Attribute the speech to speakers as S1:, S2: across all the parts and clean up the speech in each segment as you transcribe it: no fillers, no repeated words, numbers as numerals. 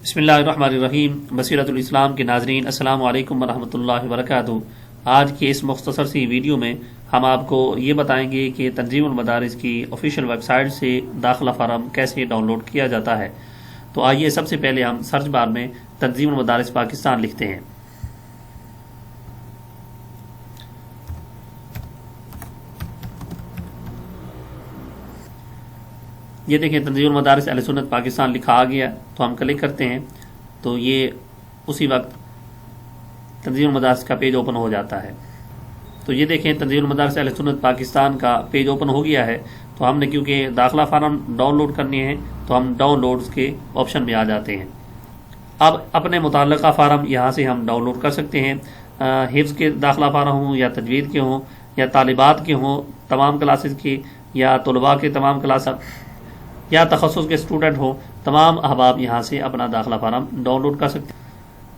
S1: بسم اللہ الرحمن الرحیم۔ بصیرت الاسلام کے ناظرین، السلام علیکم ورحمۃ اللہ وبرکاتہ۔ آج کی اس مختصر سی ویڈیو میں ہم آپ کو یہ بتائیں گے کہ تنظیم المدارس کی آفیشیل ویب سائٹ سے داخلہ فارم کیسے ڈاؤن لوڈ کیا جاتا ہے۔ تو آئیے سب سے پہلے ہم سرچ بار میں تنظیم المدارس پاکستان لکھتے ہیں۔ یہ دیکھیں تنظیم المدارس اہل سنت پاکستان لکھا آ گیا، تو ہم کلک کرتے ہیں تو یہ اسی وقت تنظیم المدارس کا پیج اوپن ہو جاتا ہے۔ تو یہ دیکھیں تنظیم المدارس اہل سنت پاکستان کا پیج اوپن ہو گیا ہے۔ تو ہم نے کیونکہ داخلہ فارم ڈاؤن لوڈ کرنے ہیں تو ہم ڈاؤن لوڈز کے آپشن میں آ جاتے ہیں۔ اب اپنے متعلقہ فارم یہاں سے ہم ڈاؤن لوڈ کر سکتے ہیں، حفظ کے داخلہ فارم ہوں یا تجوید کے ہوں یا طالبات کے ہوں تمام کلاسز کے، یا طلباء کے تمام کلاس یا تخصص کے اسٹوڈنٹ ہوں، تمام احباب یہاں سے اپنا داخلہ فارم ڈاؤن لوڈ کر سکتے ہیں۔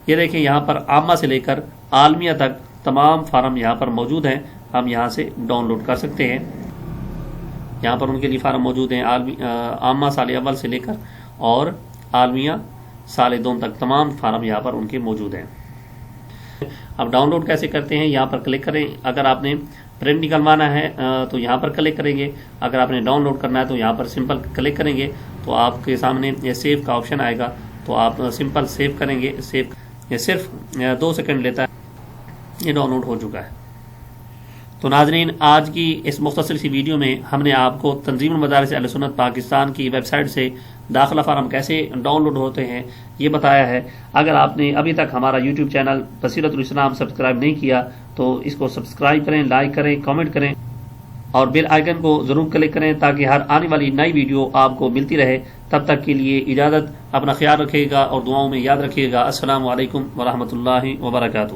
S1: یہ دیکھیں یہاں پر عامہ سے لے کر عالمیہ تک تمام فارم یہاں پر موجود ہیں، ہم یہاں سے ڈاؤن لوڈ کر سکتے ہیں۔ یہاں پر ان کے لیے فارم موجود ہیں، عامہ سال اول سے لے کر اور عالمیہ سال دوم تک تمام فارم یہاں پر ان کے موجود ہیں۔ اب ڈاؤن لوڈ کیسے کرتے ہیں، یہاں پر کلک کریں۔ اگر آپ نے پرنٹ نکلوانا ہے تو یہاں پر کلک کریں گے، اگر آپ نے ڈاؤن لوڈ کرنا ہے تو یہاں پر سمپل کلک کریں گے تو آپ کے سامنے یہ سیو کا آپشن آئے گا، تو آپ سمپل سیو کریں گے۔ سیو یہ صرف 2 سیکنڈ لیتا ہے، یہ ڈاؤن لوڈ ہو چکا ہے۔ تو ناظرین، آج کی اس مختصر سی ویڈیو میں ہم نے آپ کو تنظیم المدارس اہل سنت پاکستان کی ویب سائٹ سے داخلہ فارم کیسے ڈاؤن لوڈ ہوتے ہیں یہ بتایا ہے۔ اگر آپ نے ابھی تک ہمارا یوٹیوب چینل بصیرت الاسلام سبسکرائب نہیں کیا تو اس کو سبسکرائب کریں، لائک کریں، کامنٹ کریں اور بیل آئیکن کو ضرور کلک کریں تاکہ ہر آنے والی نئی ویڈیو آپ کو ملتی رہے۔ تب تک کے لیے اجازت، اپنا خیال رکھیے گا اور دعاؤں میں یاد رکھیے گا۔ السلام علیکم ورحمۃ اللہ وبرکاتہ۔